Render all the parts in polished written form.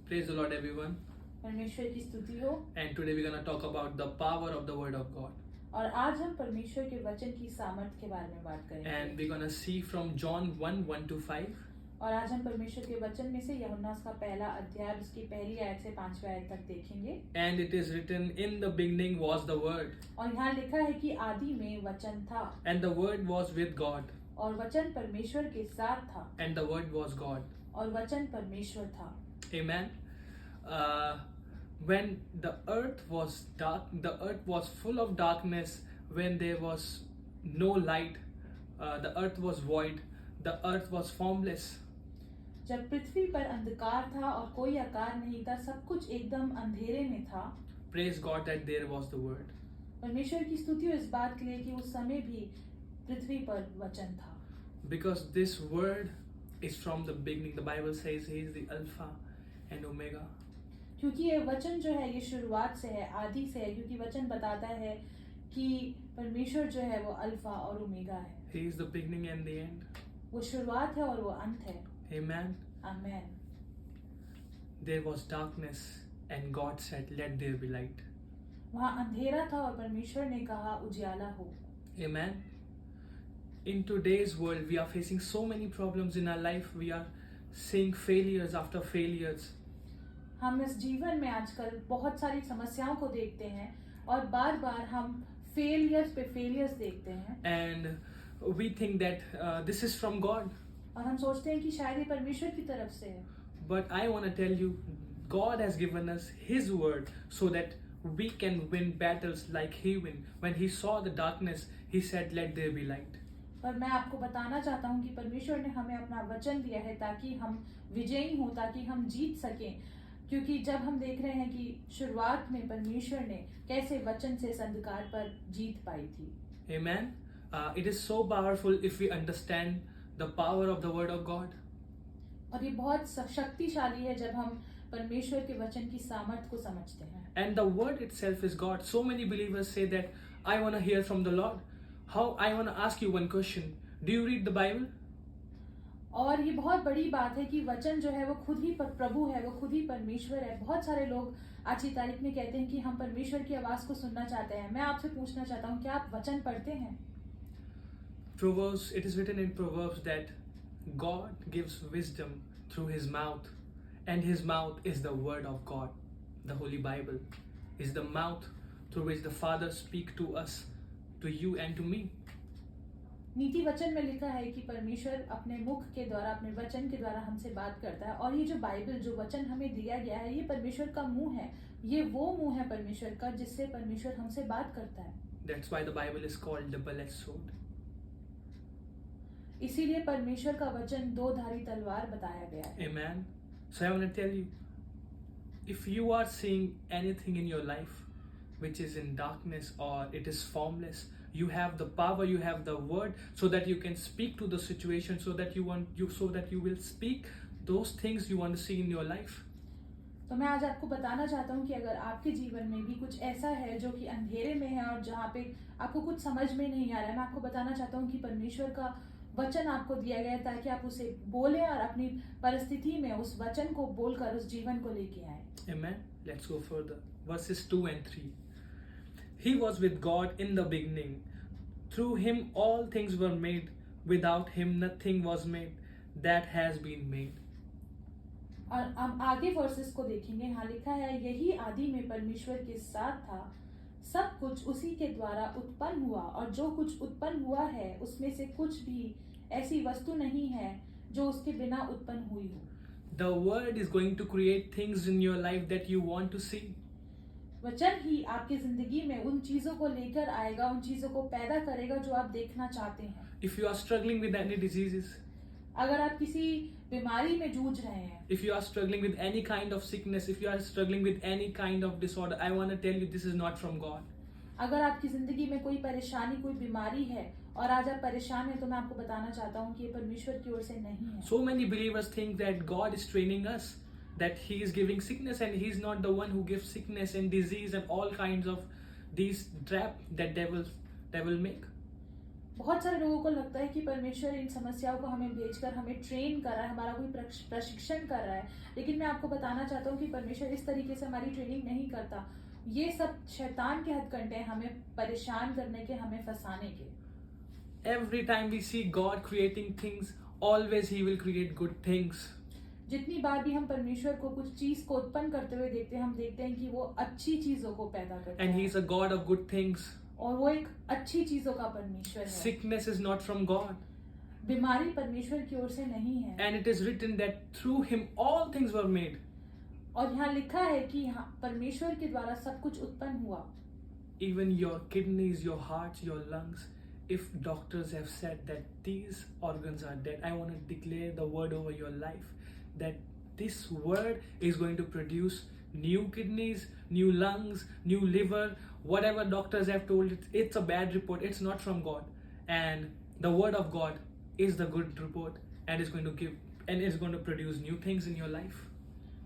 Praise the Lord, everyone. परमेश्वर की स्तुति हो। And today we're going to talk about the power of the Word of God. और आज हम परमेश्वर के वचन की सामर्थ्य के बारे में बात करेंगे। And we're going to see from John 1:1-5. और आज हम परमेश्वर के वचन में से यूहन्ना उसका पहला अध्याय उसकी पहली आयत से 5वीं आयत तक देखेंगे। And it is written, in the beginning was the Word. और यहाँ लिखा है कि आदि में वचन था। And the Word was with God. और वचन परमेश्वर के साथ था। And the Word was God. और वचन परमेश्वर था। Amen. When the earth was dark, the earth was full of darkness, when there was no light, the earth was void, the earth was formless. जब पृथ्वी पर अंधकार था और कोई आकार नहीं था, सब कुछ एकदम अंधेरे में था। Praise God that there was the Word. परमेश्वर की स्तुति हो इस बात के लिए कि उस समय भी पृथ्वी पर वचन था। Because this Word is from the beginning. The Bible says He is the Alpha and Omega. क्योंकि ये वचन जो है ये शुरुआत से है, आदि से है, क्योंकि वचन बताता है कि परमेश्वर जो है वो अल्फा और ओमेगा है। He is the beginning and the end. वो शुरुआत है और वो अंत है। Amen. Amen. There was darkness and God said, let there be light. वहाँ अंधेरा था और परमेश्वर ने कहा उजियाला हो। Amen. In today's world, we are facing so many problems in our life. We are seeing failures after failures. हम इस जीवन में आजकल बहुत सारी समस्याओं को देखते हैं और बार बार हम फेलियर्स पे फेलियर्स देखते हैं। And we think that this is from God. और हम सोचते हैं कि शायद ये परमेश्वर की तरफ से है। But I want to tell you, God has given us His word so that we can win battles like He win. When He saw the darkness, He said, let there be light. पर मैं आपको बताना चाहता हूँ कि परमेश्वर ने हमें अपना वचन दिया है ताकि हम विजयी हों, ताकि हम जीत सकें। क्योंकि जब हम देख रहे हैं कि शुरुआत में परमेश्वर ने कैसे वचन से इस अंधकार पर जीत पाई थी। Amen. It is so powerful if we understand the power of the word of God. और ये बहुत शक्तिशाली है जब हम परमेश्वर के वचन की सामर्थ को समझते हैं। And the word itself is God. So many believers say that I want to hear from the Lord. I want to ask you one question. Do you read the Bible? और ये बहुत बड़ी बात है कि वचन जो है वो खुद ही प्रभु है, वो खुद ही परमेश्वर है। बहुत सारे लोग आज की तारीख में कहते हैं कि हम परमेश्वर की आवाज को सुनना चाहते हैं। मैं आपसे पूछना चाहता हूँ, क्या आप वचन पढ़ते हैं? Proverbs, it is written in Proverbs that God gives wisdom through His mouth, and His mouth is the word of God. The Holy Bible is the mouth through which the Father speaks to us, to you and to me. नीति वचन में लिखा है कि परमेश्वर अपने मुख के द्वारा, अपने वचन के द्वारा हमसे बात करता है। और ये जो बाइबल, जो वचन हमें दिया गया है, ये परमेश्वर का मुंह है। ये वो मुंह है परमेश्वर का जिससे परमेश्वर हमसे बात करता है। That's why the Bible is called double-edged sword. इसीलिए परमेश्वर का वचन दो धारी तलवार बताया गया है। Amen. So I want to tell you, if you are seeing anything in your life which is in darkness or it is formless, you have the power, you have the word, so that you can speak to the situation, so that you will speak those things you want to see in your life. तो मैं आज आपको बताना चाहता हूँ कि अगर आपके जीवन में भी कुछ ऐसा है जो कि अंधेरे में है और जहाँ पे आपको कुछ समझ में नहीं आ रहा है, मैं आपको बताना चाहता हूँ कि परमेश्वर का वचन आपको दिया गया है ताकि आप उसे बोले और अपनी परिस्थिति में उस वचन को बोलकर उस जीवन को लेके आए। Amen. Let's go further. Verses 2 and 3. He was with God in the beginning. Through Him all things were made. Without Him nothing was made that has been made. और हम आगे वर्सेस को देखेंगे। यहाँ लिखा है, यही आदि में परमेश्वर के साथ था, सब कुछ उसी के द्वारा उत्पन्न हुआ और जो कुछ उत्पन्न हुआ है उसमें से कुछ भी ऐसी वस्तु नहीं है जो उसके बिना उत्पन्न हुई हो। The word is going to create things in your life that you want to see. वचन ही आपकी जिंदगी में उन चीजों को लेकर आएगा, उन चीजों को पैदा करेगा जो आप देखना चाहते हैं। If you are struggling with any diseases, अगर आप किसी बीमारी में जूझ रहे हैं, if you are struggling with any kind of sickness, if you are struggling with any kind of disorder, I want to tell you this is not from God. अगर आपकी जिंदगी में कोई परेशानी, कोई बीमारी है और आज आप परेशान हैं, तो मैं आपको बताना चाहता हूँ कि ये परमेश्वर की ओर से नहीं है। So many believers think that God is training us, that He is giving sickness, and He is not the one who gives sickness and disease and all kinds of these trap that devil make. बहुत सारे लोगों को लगता है कि परमेश्वर इन समस्याओं को हमें भेजकर हमें ट्रेन कर रहा है, हमारा कोई प्रशिक्षण कर रहा है। लेकिन मैं आपको बताना चाहता हूँ कि परमेश्वर इस तरीके से हमारी ट्रेनिंग नहीं करता। ये सब शैतान के हथकंडे हैं, हमें परेशान करने के, हमें फंसाने के। Every time we see God creating things, always He will create good things. जितनी बार भी हम परमेश्वर को कुछ चीज को उत्पन्न करते हुए देखते हैं, हम देखते हैं कि वो अच्छी चीजों को पैदा करता And है He is a God of good things. और वो एक अच्छी चीजों का परमेश्वर है। Sickness is not from God. बीमारी परमेश्वर की ओर से नहीं है। And it is written that through Him all things were made. और यहाँ लिखा है कि परमेश्वर के द्वारा सब कुछ उत्पन्न हुआ। Even your kidneys, your hearts, your lungs. If doctors have said that these organs are dead, I want to declare the word over your life that this word is going to produce new kidneys, new lungs, new liver, whatever doctors have told it, it's a bad report, it's not from God. And the word of God is the good report and is going to give and is going to produce new things in your life.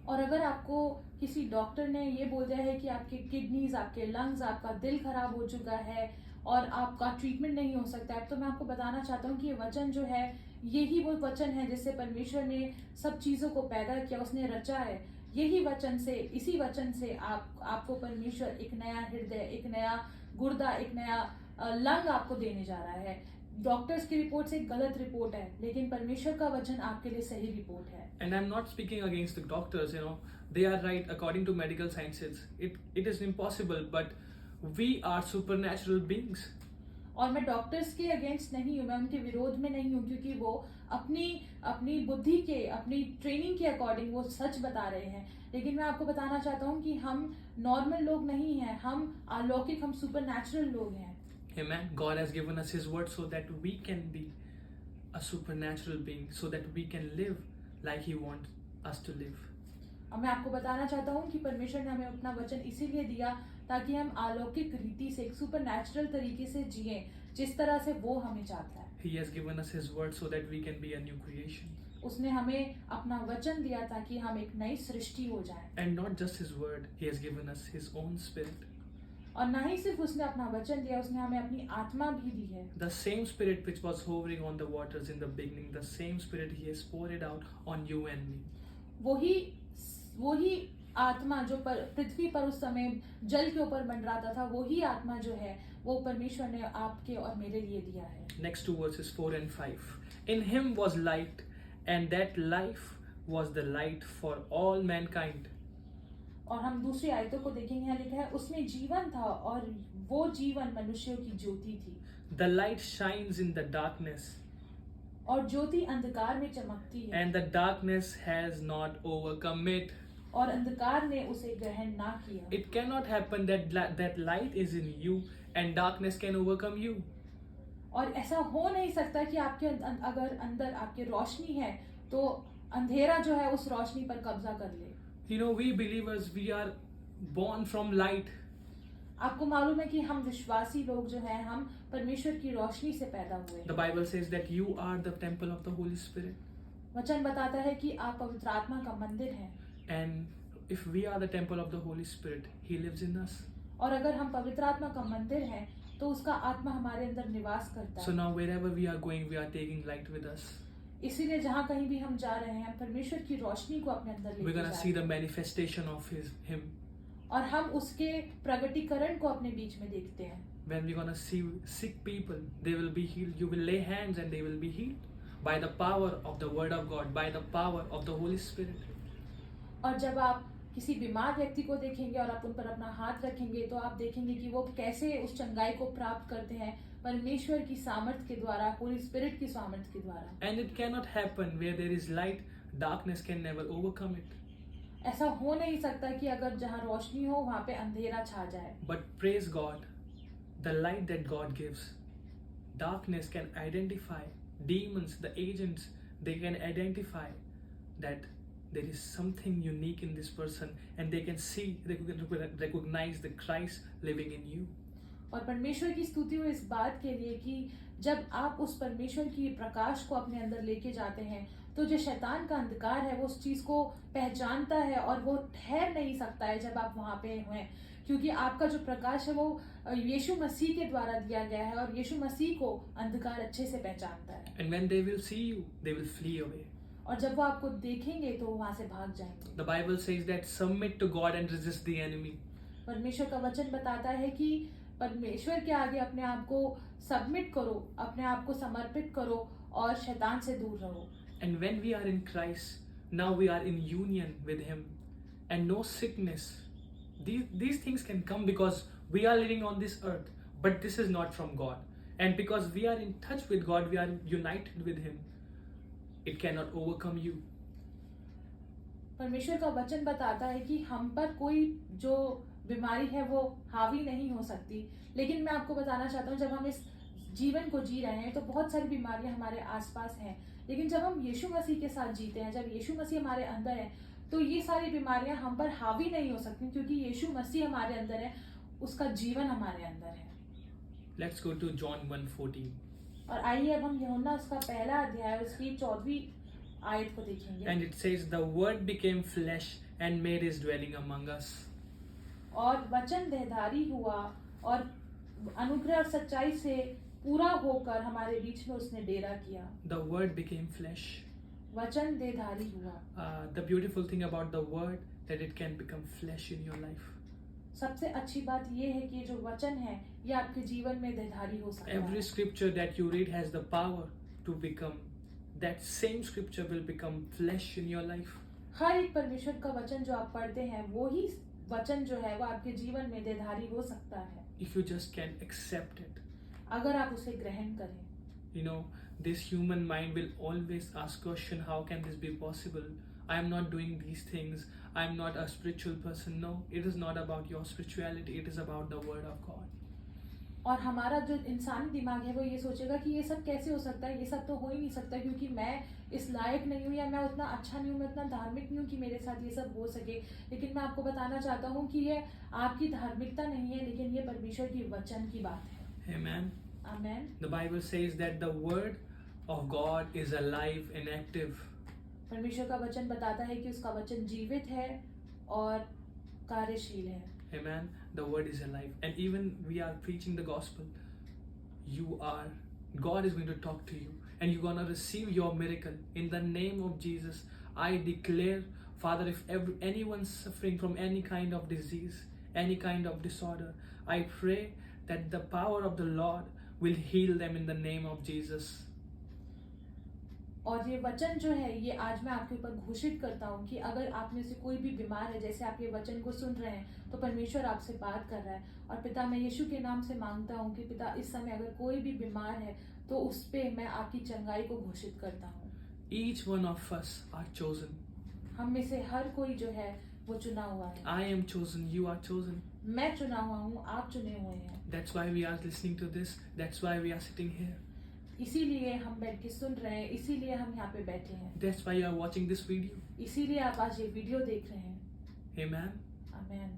और अगर आपको किसी doctor ने ये बोल दिया है कि आपके किडनीज, आपके लंग्स, आपका दिल खराब हो चुका है और आपका ट्रीटमेंट नहीं हो सकता है, तो मैं आपको बताना चाहता हूँ कि ये वचन जो है, यही वो वचन है जिससे परमेश्वर ने सब चीज़ों को पैदा किया, उसने रचा है। यही वचन से, इसी वचन से आपको परमेश्वर एक नया हृदय, एक नया गुर्दा, एक नया लंग आपको देने जा रहा है। डॉक्टर्स की रिपोर्ट से गलत रिपोर्ट है, लेकिन परमेश्वर का वचन आपके लिए सही रिपोर्ट है। And I'm not speaking against the doctors, they are right according to medical sciences. It is impossible, but we are supernatural beings. और मैं डॉक्टर्स के अगेंस्ट नहीं हूँ, मैं उनके विरोध में नहीं हूँ, क्योंकि वो अपनी बुद्धि के, अपनी ट्रेनिंग के अकॉर्डिंग वो सच बता रहे हैं। लेकिन मैं आपको बताना चाहता हूँ कि हम नॉर्मल लोग नहीं हैं, हम अलौकिक, हम सुपरनैचुरल लोग हैं। Amen. God has given us His word so that we can be a supernatural being, so that we can live like He wants us to live. अब मैं आपको बताना चाहता हूँ कि परमेश्वर ने हमें अपना वचन इसीलिए दिया ताकि हम अलौकिक रीति से, एक सुपरनैचुरल तरीके से जिए, जिस तरह से वो हमें चाहता है। He has given us His word so that we can be a new creation. उसने हमें अपना वचन दिया ताकि हम एक नई सृष्टि हो जाएं। And not just His word, He has given us His own spirit. और न ही सिर्फ उसने अपना वचन दिया, उसने हमें अपनी आत्मा भी दी है। The same spirit which was hovering on the waters in the beginning, the same spirit He has poured it out on you and me. वही आत्मा जो पृथ्वी पर उस समय जल के ऊपर मंडराता था, वही आत्मा जो है वो परमेश्वर ने आपके और मेरे लिए दिया है। Next two verses 4 and 5. In Him was light, and that life was the light for all mankind. और हम दूसरी आयतों को देखेंगे, यहाँ लिखा है उसमें जीवन था और वो जीवन मनुष्यों की ज्योति थी। The light shines in the darkness, और ज्योति अंधकार में चमकती है, and the darkness has not overcome it. और अंधकार ने उसे ग्रहण ना किया। It cannot happen that light is in you and darkness can overcome you. और ऐसा हो नहीं सकता कि आपके अगर अंदर आपकी रोशनी है तो अंधेरा जो है उस रोशनी पर कब्जा कर ले। We believers, we are born from light. आपको मालूम है कि हम विश्वासी लोग जो हैं, हम परमेश्वर की रोशनी से पैदा हुए The हैं। Bible says that you are the temple of the Holy Spirit. वचन बताता है कि आप पवित्र आत्मा का मंदिर हैं। And if we are the temple of the Holy Spirit, He lives in us. और अगर हम पवित्र आत्मा का मंदिर हैं तो उसका आत्मा हमारे अंदर निवास करता So है। now wherever we are going, we are taking light with us. इसीलिए जहाँ कहीं भी हम जा रहे हैं, परमेश्वर की रोशनी को अपने अंदर We're लेके gonna जा see रहे the हैं manifestation of Him. और हम उसके प्रगटीकरण को अपने बीच में देखते हैं। When we're gonna see sick people, they will be healed. You will lay hands and they will be healed by the power of the Word of God, by the power of the Holy Spirit. और जब आप किसी बीमार व्यक्ति को देखेंगे और आप उन पर अपना हाथ रखेंगे तो आप देखेंगे कि वो कैसे उस चंगाई को प्राप्त करते हैं, परमेश्वर की सामर्थ के द्वारा, होली स्पिरिट की सामर्थ के द्वारा। And it cannot happen where there is light, darkness can never overcome it. ऐसा हो नहीं सकता कि अगर जहाँ रोशनी हो वहाँ पे अंधेरा छा जाए। But praise God, the light that God gives, darkness can identify demons, the agents, they can identify that there is something unique in this person and they can see, they can recognize the Christ living in you. और परमेश्वर की स्तुति हो इस बात के लिए कि जब आप उस परमेश्वर की प्रकाश को अपने अंदर लेके जाते हैं तो जो शैतान का अंधकार है वो उस चीज़ को पहचानता है और वो ठहर नहीं सकता है जब आप वहाँ पे हैं, क्योंकि आपका जो प्रकाश है वो यीशु मसीह के द्वारा दिया गया है और यीशु मसीह को अंधकार अच्छे से पहचानता है। And when they will see you, they will flee away. और जब वो आपको देखेंगे तो वो वहाँ से भाग जाएंगे। The Bible says that submit to God and resist the enemy. परमेश्वर का वचन बताता है कि परमेश्वर के आगे अपने आप को सबमिट करो, अपने आप को समर्पित करो और शैतान से दूर रहो। And when we are in Christ, now we are in union with Him, and no sickness. These things can come because we are living on this earth, but this is not from God. And because we are in touch with God, we are united with Him. It cannot overcome you. परमेश्वर का वचन बताता है कि हम पर कोई जो बीमारी है वो हावी नहीं हो सकती, लेकिन मैं आपको बताना चाहता हूँ जब हम इस जीवन को जी रहे हैं तो बहुत सारी बीमारियां हमारे आसपास हैं, लेकिन जब हम यीशु मसीह के साथ जीते हैं, जब यीशु मसीह हमारे अंदर है, तो ये सारी बीमारियां हम पर हावी नहीं हो सकती, क्योंकि यीशु मसीह हमारे अंदर है, उसका जीवन हमारे अंदर है। Let's go to John 1:14. और आइए अब हम यूहन्ना उसका पहला अध्याय उसकी 14वीं आयत को देखेंगे। And it says, the word became flesh and made his dwelling among us. और वचन देहधारी हुआ और अनुग्रह और सच्चाई से पूरा होकर हमारे बीच में उसने डेरा किया। The word became flesh. वचन देहधारी हुआ। The beautiful thing about the word that it can become flesh in your life. सबसे अच्छी बात ये है कि जो वचन है ये आपके जीवन में देहधारी हो सकता है। Every scripture that you read has the power to become, that same scripture will become flesh in your life. हर एक परमेश्वर का वचन जो आप पढ़ते हैं वो ही वचन जो है वो आपके जीवन में देहधारी हो सकता है, If you just can accept it. अगर आप उसे ग्रहण करें। You know, this human mind will always ask question, how can this be possible? I am not doing these things. I am not a spiritual person. No, it is not about your spirituality. It is about the word of God. और हमारा जो इंसानी दिमाग है वो ये सोचेगा कि ये सब कैसे हो सकता है, ये सब तो हो ही नहीं सकता, क्योंकि मैं इस लायक नहीं हूँ या मैं उतना अच्छा नहीं हूँ, मैं उतना धार्मिक नहीं हूँ कि मेरे साथ ये सब हो सके। लेकिन मैं आपको बताना चाहता हूँ कि ये आपकी धार्मिकता नहीं है, लेकिन ये परमेश्वर की वचन की बात है। Amen. Amen. The Bible says that the word of God is alive and active. परमेश्वर का वचन बताता है कि उसका वचन जीवित है और कार्यशील है। Amen. The word is alive. And even we are preaching the gospel. God is going to talk to you. And you're going to receive your miracle. In the name of Jesus, I declare, Father, if anyone's suffering from any kind of disease, any kind of disorder, I pray that the power of the Lord will heal them in the name of Jesus. और ये वचन जो है ये आज मैं आपके ऊपर घोषित करता हूँ कि अगर आप में से कोई भी बीमार है, जैसे आप ये वचन को सुन रहे हैं, तो परमेश्वर आपसे बात कर रहा है। और पिता, मैं यीशु के नाम से मांगता हूँ कि पिता, इस समय अगर कोई भी बीमार है तो उस पे मैं आपकी चंगाई को घोषित करता हूँ। Each one of us are chosen. हम में से हर कोई जो है वो चुना हुआ है। I am chosen. You are chosen. मैं चुना हुआ हूँ, आप चुने हुए हैं। That's why we are listening to this. That's why we are sitting here. इसीलिए हम बैठ के सुन रहे हैं, इसीलिए हम यहाँ पे बैठे हैं, That's why you are watching this video. इसीलिए आप आज ये वीडियो देख रहे हैं। Amen. Amen.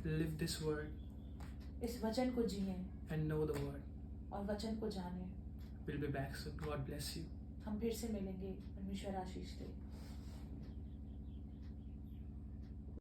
Live this word इस वचन को जिए and know the word. और वचन को जाने। We'll be back soon. God bless you. हम फिर से मिलेंगे। परमेश्वर आशीष दे।